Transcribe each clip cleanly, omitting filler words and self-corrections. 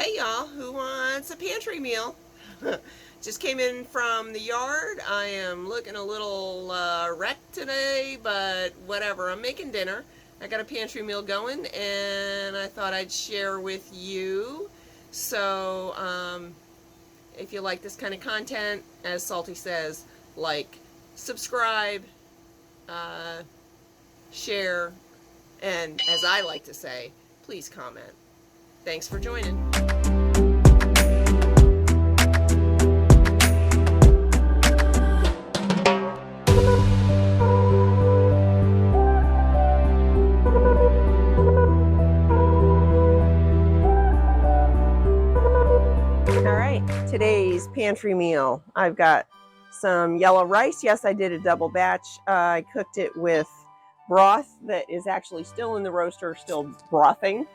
Hey y'all, who wants a pantry meal? Just came in from the yard. I am looking a little wrecked today, but whatever. I'm making dinner. I got a pantry meal going, and I thought I'd share with you. So, if you like this kind of content, as Salty says, like, subscribe, uh, share, and as I like to say, please comment. Thanks for joining. Today's pantry meal. I've got some yellow rice. Yes, I did a double batch. I cooked it with broth that is actually still in the roaster, still brothing.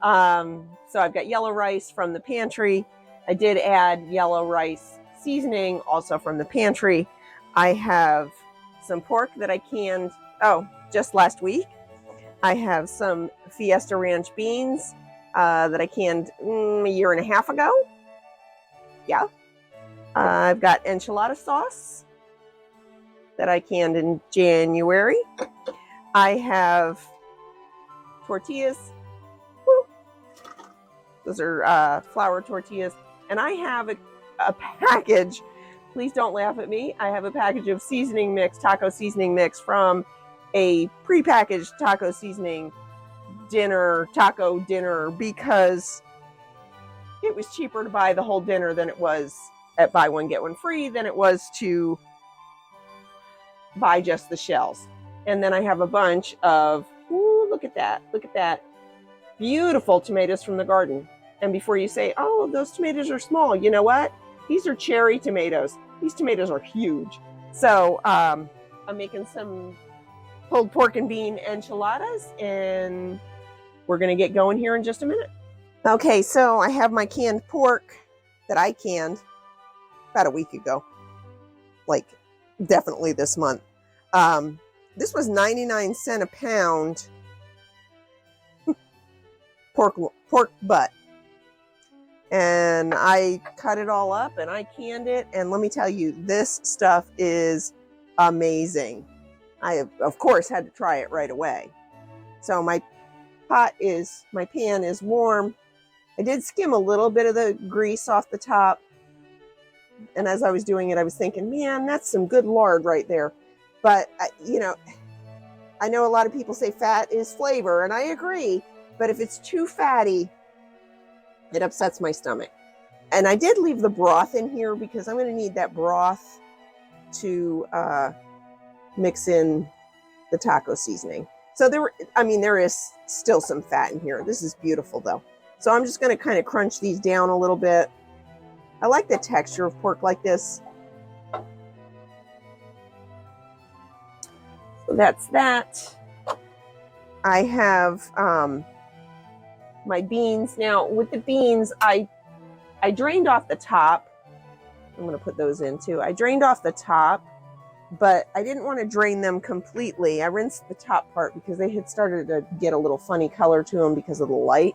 So I've got yellow rice from the pantry. I did add yellow rice seasoning also from the pantry. I have some pork that I canned, just last week. I have some Fiesta Ranch beans that I canned a year and a half ago. Yeah. I've got enchilada sauce that I canned in January. I have tortillas. Woo. Those are flour tortillas. And I have a package. Please don't laugh at me. I have a package of seasoning mix, taco seasoning mix from a prepackaged taco seasoning taco dinner, because it was cheaper to buy the whole dinner than it was at buy one, get one free than it was to buy just the shells. And then I have a bunch of, look at that, beautiful tomatoes from the garden. And before you say, oh, those tomatoes are small, you know what? These are cherry tomatoes. These tomatoes are huge. So I'm making some pulled pork and bean enchiladas, and we're gonna get going here in just a minute. Okay, so I have my canned pork that I canned about a week ago, like definitely this month. This was 99 cents a pound pork butt. And I cut it all up and I canned it. And let me tell you, this stuff is amazing. I, of course, had to try it right away. So my pan is warm. I did skim a little bit of the grease off the top. And as I was doing it, I was thinking, man, that's some good lard right there. But, I know a lot of people say fat is flavor, and I agree. But if it's too fatty, it upsets my stomach. And I did leave the broth in here because I'm going to need that broth to mix in the taco seasoning. So there is still some fat in here. This is beautiful, though. So I'm just going to kind of crunch these down a little bit. I like the texture of pork like this. So that's that. I have my beans. Now, with the beans, I drained off the top. I'm going to put those in too. I drained off the top, but I didn't want to drain them completely. I rinsed the top part because they had started to get a little funny color to them because of the light.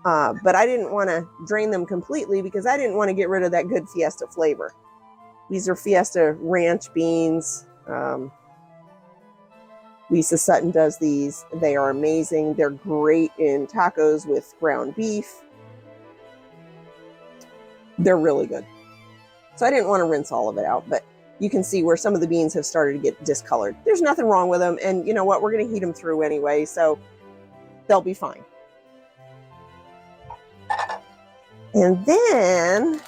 But I didn't want to drain them completely because I didn't want to get rid of that good Fiesta flavor. These are Fiesta Ranch beans. Lisa Sutton does these. They are amazing. They're great in tacos with ground beef. They're really good. So I didn't want to rinse all of it out, but you can see where some of the beans have started to get discolored. There's nothing wrong with them. And you know what? We're going to heat them through anyway, so they'll be fine. And then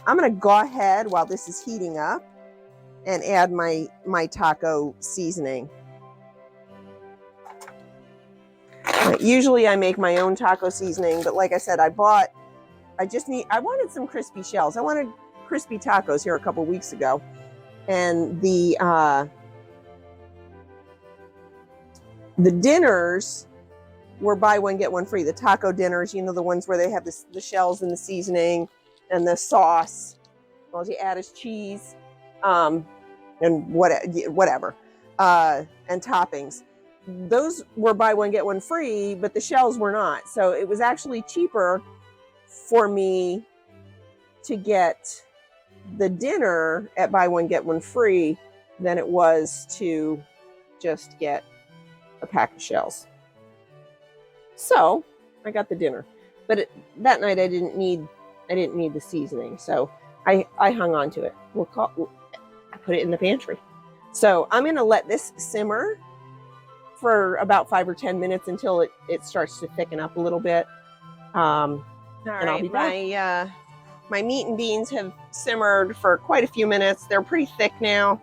I'm going to go ahead while this is heating up and add my taco seasoning. Usually I make my own taco seasoning, but like I said, I wanted some crispy shells. I wanted crispy tacos here a couple weeks ago. And the dinners were buy one, get one free. The taco dinners, the ones where they have the shells and the seasoning and the sauce. All you add is cheese and whatever, and toppings. Those were buy one, get one free, but the shells were not. So it was actually cheaper for me to get the dinner at buy one, get one free than it was to just get a pack of shells. So I got the dinner, but that night I didn't need the seasoning, so I hung on to it. I put it in the pantry. So I'm gonna let this simmer for about 5 or 10 minutes until it starts to thicken up a little bit. All right, I'll be back. My meat and beans have simmered for quite a few minutes. They're pretty thick now.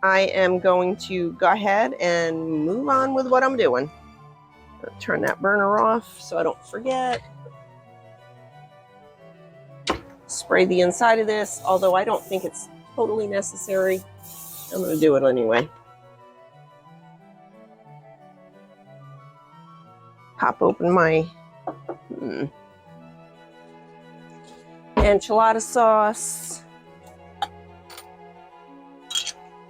I am going to go ahead and move on with what I'm doing. Turn that burner off so I don't forget. Spray the inside of this, although I don't think it's totally necessary. I'm going to do it anyway. Pop open my enchilada sauce.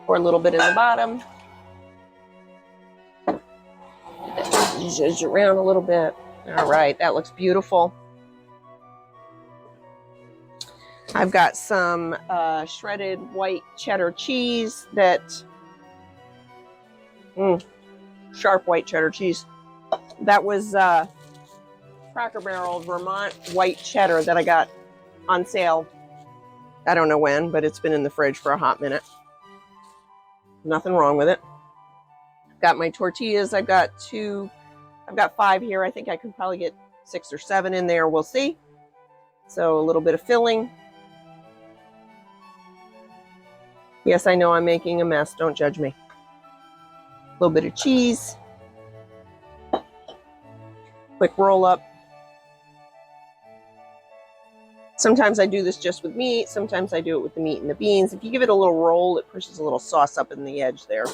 Pour a little bit in the bottom. Zhuzh around a little bit. All right, that looks beautiful. I've got some shredded white cheddar cheese sharp white cheddar cheese. That was Cracker Barrel Vermont white cheddar that I got on sale. I don't know when, but it's been in the fridge for a hot minute. Nothing wrong with it. Got my tortillas. I've got 5 here. I think I could probably get 6 or 7 in there. We'll see. So a little bit of filling. Yes, I know I'm making a mess. Don't judge me. A little bit of cheese. Quick roll up. Sometimes I do this just with meat. Sometimes I do it with the meat and the beans. If you give it a little roll, it pushes a little sauce up in the edge there.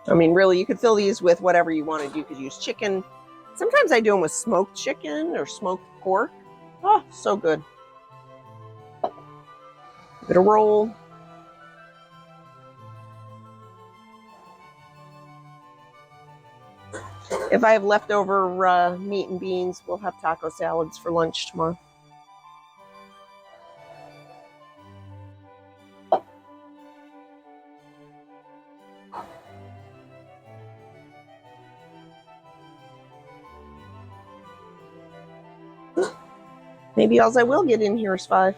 I mean, really, you could fill these with whatever you wanted. You could use chicken. Sometimes I do them with smoked chicken or smoked pork. Oh, so good. Bit of roll. If I have leftover meat and beans, we'll have taco salads for lunch tomorrow. Maybe all I will get in here is 5.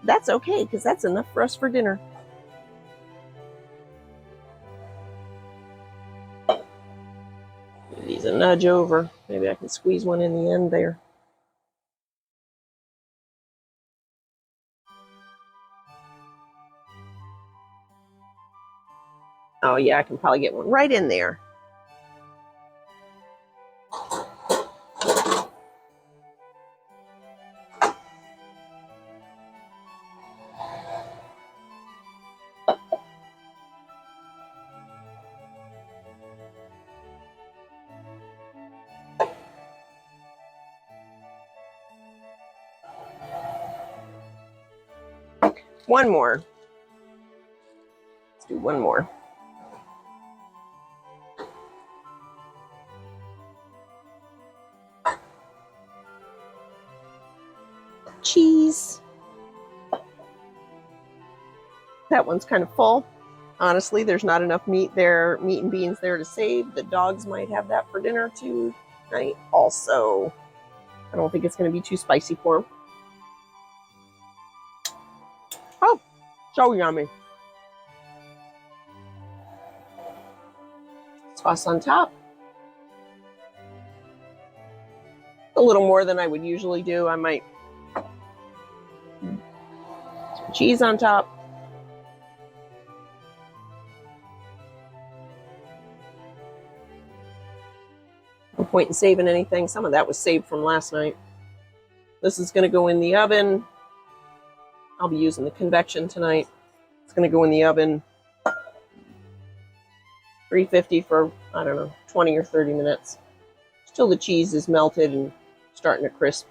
That's okay, because that's enough for us for dinner. Give these a nudge over. Maybe I can squeeze one in the end there. Oh yeah, I can probably get one right in there. One more. Let's do one more. Cheese. That one's kind of full. Honestly, there's not enough meat and beans there to save. The dogs might have that for dinner tonight. Also, I don't think it's going to be too spicy for them. Oh, so yummy. Sauce on top. A little more than I would usually do. I might some cheese on top. No point in saving anything. Some of that was saved from last night. This is going to go in the oven. I'll be using the convection tonight. It's going to go in the oven 350 for, I don't know, 20 or 30 minutes. Till the cheese is melted and starting to crisp.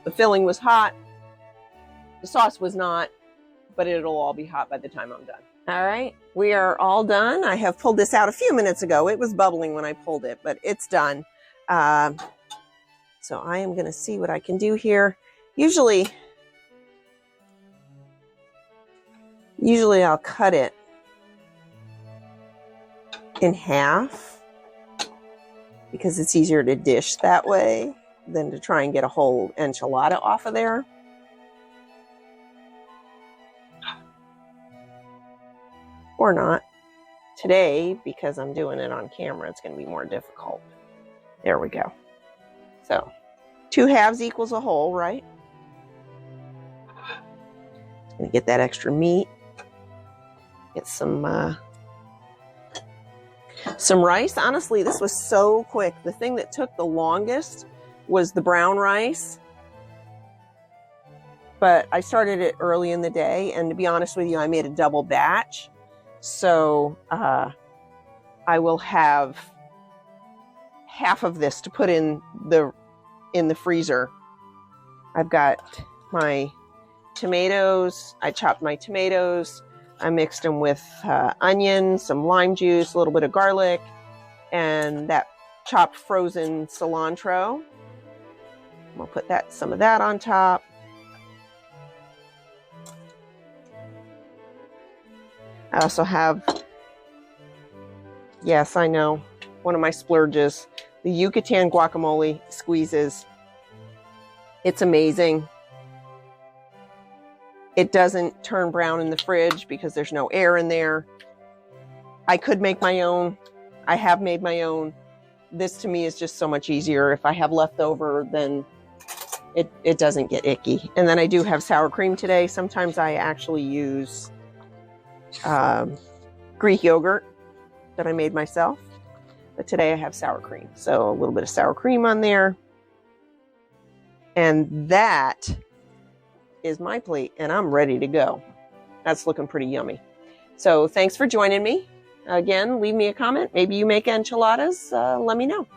The filling was hot. The sauce was not, but it'll all be hot by the time I'm done. All right, we are all done. I have pulled this out a few minutes ago. It was bubbling when I pulled it, but it's done. So I am going to see what I can do here. Usually I'll cut it in half because it's easier to dish that way than to try and get a whole enchilada off of there. Or not. Today, because I'm doing it on camera, it's going to be more difficult. There we go. So 2 halves equals a whole, right? Gonna get that extra meat. Get some rice. Honestly, this was so quick. The thing that took the longest was the brown rice. But I started it early in the day, and to be honest with you, I made a double batch. So I will have half of this to put in the freezer. I've got my tomatoes. I chopped my tomatoes. I mixed them with onion, some lime juice, a little bit of garlic, and that chopped frozen cilantro. I'll put some of that on top. I also have, yes, I know, one of my splurges, the Yucatan guacamole squeezes. It's amazing. It doesn't turn brown in the fridge because there's no air in there. I could make my own. I have made my own. This to me is just so much easier. If I have leftover, then it doesn't get icky. And then I do have sour cream today. Sometimes I actually use Greek yogurt that I made myself, but today I have sour cream, so a little bit of sour cream on there, and that is my plate, and I'm ready to go. That's looking pretty yummy. So thanks for joining me again. Leave me a comment. Maybe you make enchiladas. Let me know.